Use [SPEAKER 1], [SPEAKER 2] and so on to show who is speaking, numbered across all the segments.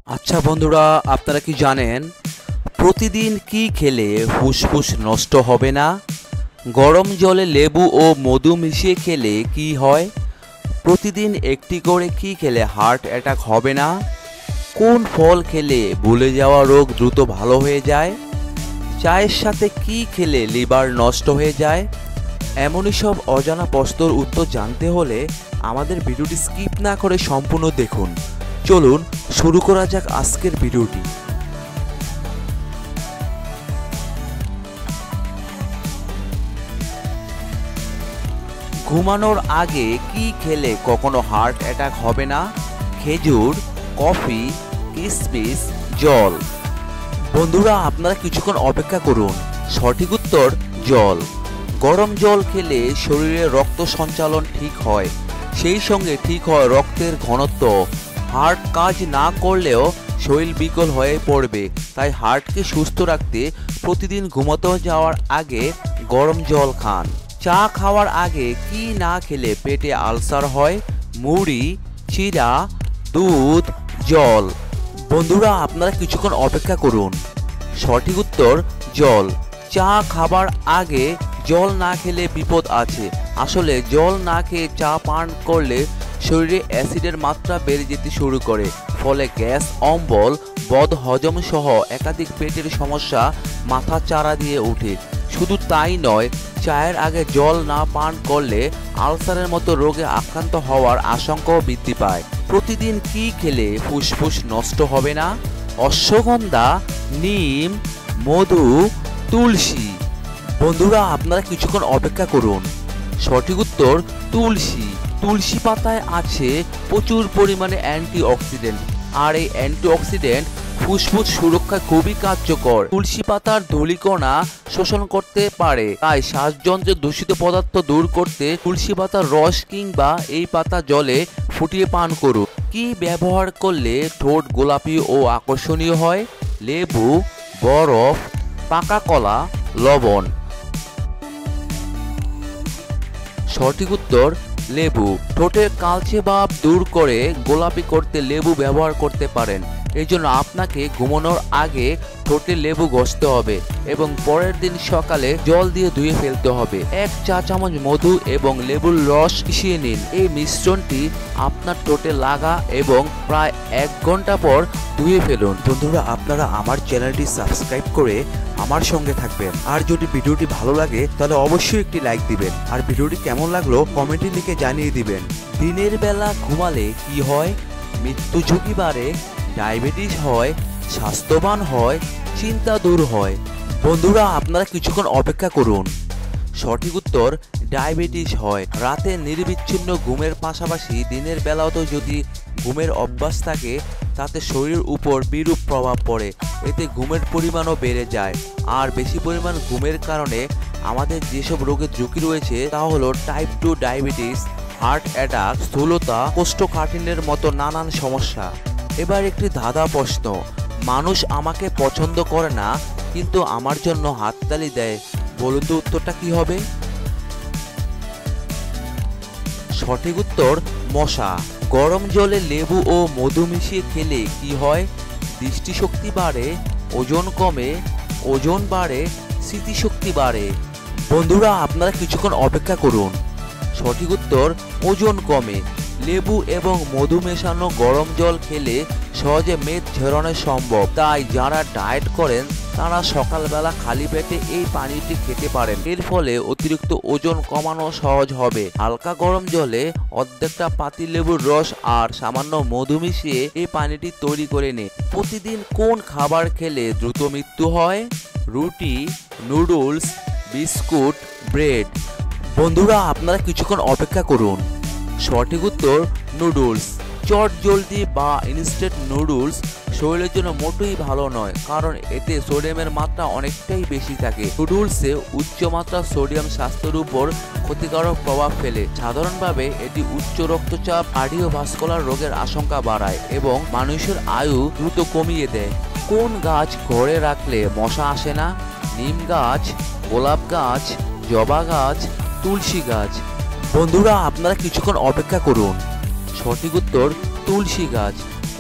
[SPEAKER 1] আচ্ছা বন্ধুরা, আপনারা কি জানেন প্রতিদিন কি খেলে ফুসফুস নষ্ট হবে না? গরম জলে লেবু ও মধু মিশিয়ে খেলে কি হয়? প্রতিদিন একটি করে কি খেলে হার্ট অ্যাটাক হবে না? কোন ফল খেলে ভুলে যাওয়া রোগ দ্রুত ভালো হয়ে যায়? চায়ের সাথে কি খেলে লিভার নষ্ট হয়ে যায়? এমনই সব অজানা প্রশ্নের উত্তর জানতে হলে আমাদের ভিডিওটি স্কিপ না করে সম্পূর্ণ দেখুন। চলুন শুরু করা যাক আজকের ভিডিওটি। ঘুমানোর আগে কি খেলে কখনো হার্ট অ্যাটাক হবে না? খেজুর, কফি, কিশমিশ, জল। বন্ধুরা, আপনারা কিছুক্ষণ অপেক্ষা করুন। সঠিক উত্তর জল। গরম জল খেলে শরীরে রক্ত সঞ্চালন ঠিক হয়, সেই সঙ্গে ঠিক হয় রক্তের ঘনত্ব। হার্ট কাজ না করলেও শরীর বিকল হয়ে পড়বে, তাই হার্টকে সুস্থ রাখতে প্রতিদিন ঘুমাতে যাওয়ার আগে গরম জল খান। চা খাওয়ার আগে কি না খেলে পেটে আলসার হয়? মুড়ি, চিড়া, দুধ, জল। বন্ধুরা, আপনারা কিছুক্ষণ অপেক্ষা করুন। সঠিক উত্তর জল। চা খাবার আগে জল না খেলে বিপদ আছে। আসলে জল না খেয়ে চা পান করলে শরীরে অ্যাসিডের মাত্রা বেড়ে যেতে শুরু করে, ফলে গ্যাস, অম্বল, বদহজম সহ একাধিক পেটের সমস্যা মাথা চাড়া দিয়ে ওঠে। শুধু তাই নয়, চায়ের আগে জল না পান করলে আলসারের মতো রোগে আক্রান্ত হওয়ার আশঙ্কাও বৃদ্ধি পায়। প্রতিদিন কি খেলে ফুসফুস নষ্ট হবে না? অশ্বগন্ধা, নিম, মধু, তুলসী। বন্ধুরা, আপনারা কিছুক্ষণ অপেক্ষা করুন। সঠিক উত্তর তুলসী। তুলসী পাতায় আছে প্রচুর পরিমাণে অ্যান্টিঅক্সিডেন্ট, আর এই অ্যান্টিঅক্সিডেন্ট ফুসফুস সুরক্ষায় খুবই কার্যকর। তুলসী পাতার ধূলিকণা শোষণ করতে পারে, তাই শ্বাসযন্ত্রের দূষিত পদার্থ দূর করতে তুলসী পাতার রস কিংবা এই পাতা জলে ফুটিয়ে পান করুন। কি ব্যবহার করলে ঠোঁট গোলাপি ও আকর্ষণীয় হয়? লেবু, বরফ, পাকা কলা, লবণ। সঠিক উত্তর লেবু। ঠোঁটের কালচে ভাব দূর করে গোলাপি করতে লেবু ব্যবহার করতে পারেন। এই জন্য আপনাকে ঘুমানোর আগে ঠোঁটে লেবু ঘষতে হবে এবং পরের দিন সকালে জল দিয়ে ধুয়ে ফেলতে হবে। 1 চা চামচ মধু এবং লেবুর রস মিশিয়ে নিন। এই মিশ্রণটি আপনার ঠোঁটে লাগা এবং প্রায় 1 ঘন্টা পর ধুয়ে ফেলুন। বন্ধুরা, আপনারা আমার চ্যানেলটি সাবস্ক্রাইব করে আমার সঙ্গে থাকবেন। আর যদি ভিডিওটি ভালো লাগে তাহলে অবশ্যই একটি লাইক দিবেন, আর ভিডিওটি কেমন লাগলো কমেন্টে লিখে জানিয়ে দিবেন। দিনের বেলা ঘুমালে কি হয়? মৃত্যু ঝুঁকি বাড়ে, ডায়াবেটিস হয়, স্বাস্থ্যবান হয়, চিন্তা দূর হয়। বন্ধুরা, আপনারা কিছুক্ষণ অপেক্ষা করুন। সঠিক উত্তর ডায়াবেটিস হয়। রাতে নির্বিচ্ছিন্ন ঘুমের পাশাপাশি দিনের বেলাতেও যদি ঘুমের অভ্যাস থাকে তাতে শরীরের উপর বিরূপ প্রভাব পড়ে। এতে ঘুমের পরিমাণও বেড়ে যায়। আর বেশি পরিমাণ ঘুমের কারণে আমাদের যেসব রোগের ঝুঁকি রয়েছে তা হলো টাইপ 2 ডায়াবেটিস, হার্ট অ্যাটাক, স্থূলতা, কোষ্ঠকাঠিন্যের মতো নানান সমস্যা। এবার একটি ধাঁধা প্রশ্ন। মানুষ আমাকে পছন্দ করে না কিন্তু আমার জন্য হাততালি দেয়, বলুন তো উত্তরটা কি হবে? সঠিক উত্তর মশা। গরম জলে লেবু ও মধু মিশিয়ে খেলে কি হয়? দৃষ্টিশক্তি বাড়ে, ওজন কমে, ওজন বাড়ে, স্মৃতিশক্তি বাড়ে। বন্ধুরা, আপনারা কিছুক্ষণ অপেক্ষা করুন। সঠিক উত্তর ওজন কমে। লেবু এবং মধু মেশানো গরম জল খেলে সহজে মেদ ঝরানো সম্ভব, তাই যারা ডায়েট করেন তারা সকালবেলা খালি পেটে এই পানিটি খেতে পারেন। এর ফলে অতিরিক্ত ওজন কমানো সহজ হবে। হালকা গরম জলে অর্ধেকটা পাতি লেবুর রস আর সামান্য মধু মিশিয়ে এই পানিটি তৈরি করে নে। প্রতিদিন কোন খাবার খেলে দ্রুত মৃত্যু হয়? রুটি, নুডলস, বিস্কুট, ব্রেড। বন্ধুরা, আপনারা কিছুক্ষণ অপেক্ষা করুন। সঠিক উত্তর নুডলস। চটজলদি বা ইনস্ট্যান্ট নুডলস শরীরের জন্য মোটেই ভালো নয়, কারণ এতে সোডিয়ামের মাত্রা অনেকটাই বেশি থাকে। নুডলসে উচ্চমাত্রা সোডিয়াম স্বাস্থ্যের উপর ক্ষতিকারক প্রভাব ফেলে। সাধারণভাবে এটি উচ্চ রক্তচাপ, কার্ডিওভাস্কুলার রোগের আশঙ্কা বাড়ায় এবং মানুষের আয়ু দ্রুত কমিয়ে দেয়। কোন গাছ ঘরে রাখলে মশা আসে না? নিম গাছ, গোলাপ গাছ, জবা গাছ, তুলসী গাছ। বন্ধুরা, আপনারা কিছুক্ষণ অপেক্ষা করুন। সঠিক উত্তর তুলসী গাছ।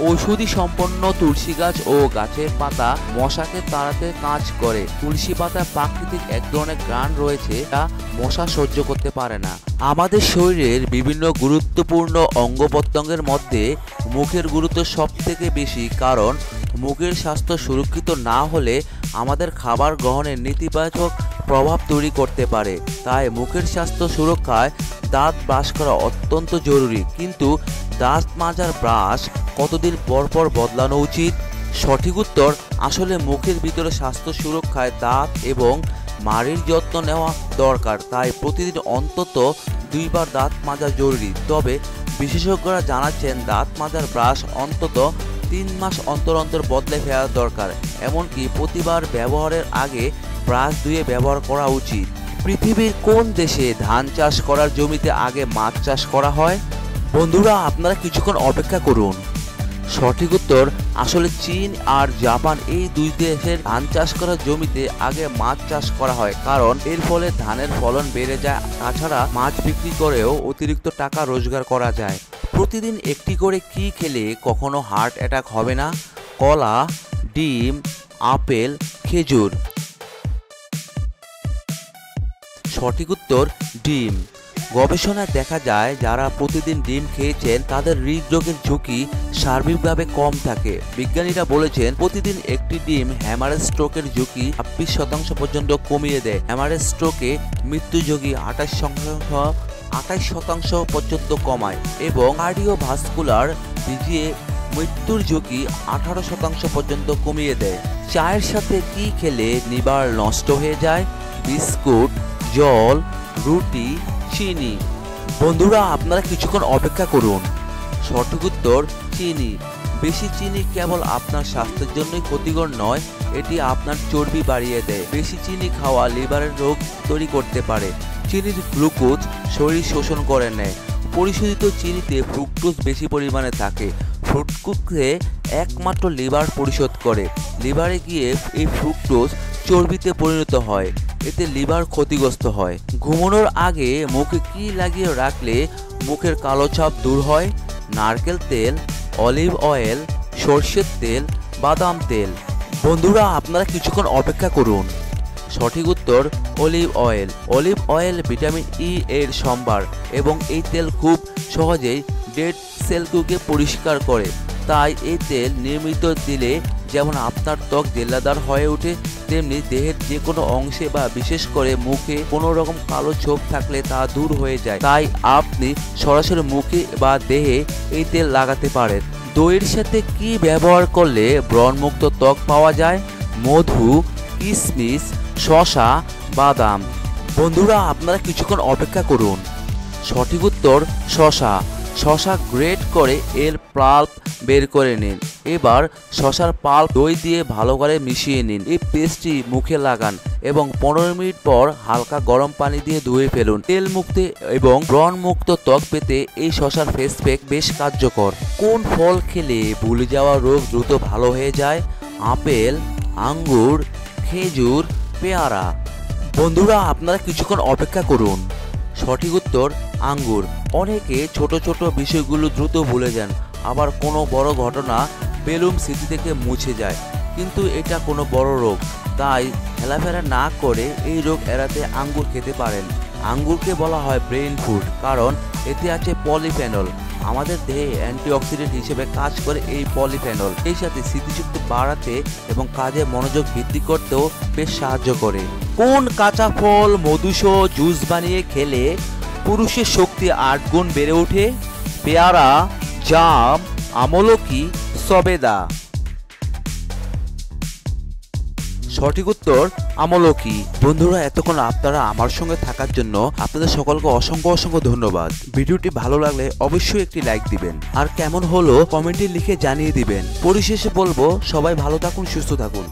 [SPEAKER 1] ঔষধি সম্পন্ন তুলসী গাছ ও গাছের পাতা মশাকে তাড়াতে কাজ করে। তুলসী পাতায় প্রাকৃতিক এক ধরনের ঘ্রাণ রয়েছে যা মশা সহ্য করতে পারে না। আমাদের শরীরের বিভিন্ন গুরুত্বপূর্ণ অঙ্গ প্রত্যঙ্গের মধ্যে মুখের গুরুত্ব সবথেকে বেশি, কারণ মুখের স্বাস্থ্য সুরক্ষিত না হলে আমাদের খাবার গ্রহণের নেতিবাচক প্রভাব তৈরি করতে পারে। তাই মুখের স্বাস্থ্য সুরক্ষায় দাঁত ব্রাশ করা অত্যন্ত জরুরি। কিন্তু দাঁত মাজার ব্রাশ কতদিন পর পর বদলানো উচিত? সঠিক উত্তর, আসলে মুখের ভিতরে স্বাস্থ্য সুরক্ষায় দাঁত এবং মাড়ির যত্ন নেওয়া দরকার। তাই প্রতিদিন অন্তত 2 বার দাঁত মাজা জরুরি। তবে বিশেষজ্ঞরা জানাচ্ছেন দাঁত মাজার ব্রাশ অন্তত 3 মাস অন্তর অন্তর বদলে ফেলা দরকার। এমনকি প্রতিবার ব্যবহারের আগে ব্রাশ ধুয়ে ব্যবহার করা উচিত। পৃথিবীর কোন দেশে ধান চাষ করার জমিতে আগে মাছ চাষ করা হয়? বন্ধুরা, আপনারা কিছুক্ষণ অপেক্ষা করুন। সঠিক উত্তর, আসলে চীন আর জাপান এই দুই দেশের ধান চাষ করার জমিতে আগে মাছ চাষ করা হয়, কারণ এর ফলে ধানের ফলন বেড়ে যায়। তাছাড়া মাছ বিক্রি করেও অতিরিক্ত টাকা রোজগার করা যায়। প্রতিদিন একটি করে কি খেলে কখনো হার্ট অ্যাটাক হবে না? কলা, ডিম, আপেল, খেজুর। সঠিক উত্তর, ডিম। গবেষণায় দেখা যায় যারা প্রতিদিন ডিম খেয়েছেন তাদের হৃদরোগের ঝুঁকি সার্বিকভাবে কম থাকে। বিজ্ঞানীরা বলেছেন প্রতিদিন একটি ডিম হ্যামারেজ স্ট্রোকের ঝুঁকি 26% পর্যন্ত কমিয়ে দেয়। হ্যামারেজ স্ট্রোকে মৃত্যু ঝুঁকি 28% পর্যন্ত কমায় এবং কার্ডিওভাস্কুলার ডিজিজে মৃত্যুর ঝুঁকি 18% পর্যন্ত কমিয়ে দেয়। চায়ের সাথে কি খেলে লিভার নষ্ট হয়ে যায়? বিস্কুট, জল, রুটি, চিনি। বন্ধুরা, আপনারা কিছুক্ষণ অপেক্ষা করুন। সঠিক উত্তর, চিনি। বেশি চিনি কেবল আপনার স্বাস্থ্যের জন্যই ক্ষতিকর নয়, এটি আপনার চর্বি বাড়িয়ে দেয়। বেশি চিনি খাওয়া লিভারের রোগ তৈরি করতে পারে। চিনির গ্লুকোজ শরীর শোষণ করে নেয়। পরিশোধিত চিনিতে ফ্রুক্টোজ বেশি পরিমাণে থাকে। ফ্রুক্টোজকে একমাত্র লিভার পরিশোধ করে। লিভারে গিয়ে এই ফ্রুক্টোজ চর্বিতে পরিণত হয়, এতে লিভার ক্ষতিগ্রস্ত হয়। ঘুমানোর আগে মুখে কি লাগিয়ে রাখলে মুখের কালো ছাপ দূর হয়? নারকেল তেল, অলিভ অয়েল, সর্ষের তেল, বাদাম তেল। বন্ধুরা, আপনারা কিছুক্ষণ অপেক্ষা করুন। সঠিক উত্তর, olive oil. Olive oil vitamin E এর সম্ভার এবং এই তেল খুব সহজেই ডেড সেলগুলোকে পরিষ্কার করে। তাই এই তেল নিয়মিত দিলে যেমন আপনার ত্বক জেল্লাদার হয়ে ওঠে, তেমনি দেহের যে কোনো অংশে বা বিশেষ করে মুখে কোনো রকম কালো ছোপ থাকলে তা দূর হয়ে যায়। তাই আপনি সরাসরি মুখে বা দেহে এই তেল লাগাতে পারেন। দইয়ের সাথে কি ব্যবহার করলে ব্রণমুক্ত ত্বক পাওয়া যায়? মধু, কিশমিশ, শসা, বাদাম। বন্ধুরা, আপনারা কিছুক্ষণ অপেক্ষা করুন। সঠিক উত্তর, শসা। শসা গ্রেট করে এর পাল্প বের করে নিন। এবার শসার পাল্প দই দিয়ে ভালো করে মিশিয়ে নিন। এই পেস্টটি মুখে লাগান এবং 15 মিনিট পর হালকা গরম পানি দিয়ে ধুয়ে ফেলুন। তেল মুক্ত এবং ব্রণ মুক্ত ত্বক পেতে এই শসার ফেস প্যাক বেশ কার্যকর। কোন ফল খেলে ভুলে যাওয়া রোগ দ্রুত ভালো হয়ে যায়? আপেল, আঙ্গুর, খেজুর, পেয়ারা। বন্ধুরা, আপনারা কিছুক্ষণ অপেক্ষা করুন। সঠিক উত্তর, আঙ্গুর। অনেকে ছোট ছোট বিষয়গুলো দ্রুত ভুলে যান, আবার কোনো বড় ঘটনা বেলুম স্মৃতি থেকে মুছে যায়। কিন্তু এটা কোনো বড় রোগ, তাই হেলাফেলা না করে এই রোগ এড়াতে আঙ্গুর খেতে পারেন। আঙ্গুরকে বলা হয় ব্রেইন ফুড, কারণ এতে আছে পলিফেনল। আমাদের দেহে অ্যান্টিঅক্সিডেন্ট হিসেবে কাজ করে এই পলিফেনল। এই সাথে স্মৃতিশক্তি বাড়াতে এবং কাজে মনোযোগ বৃদ্ধি করতেও বেশ সাহায্য করে। কোন কাঁচা ফল মধুসহ জুস বানিয়ে খেলে পুরুষের শক্তি 8 গুণ বেড়ে ওঠে? পেয়ারা, জাম, আমলকি, সবেদা। সঠিক উত্তর, আমলকি। বন্ধুরা, এতক্ষণ আপনারা আমার সঙ্গে থাকার জন্য আপনাদের সকলকে অসংখ্য অসংখ্য ধন্যবাদ। ভিডিওটি ভালো লাগলে অবশ্যই একটি লাইক দিবেন, আর কেমন হলো কমেন্টে লিখে জানিয়ে দিবেন। পরিশেষে বলবো, সবাই ভালো থাকুন, সুস্থ থাকুন।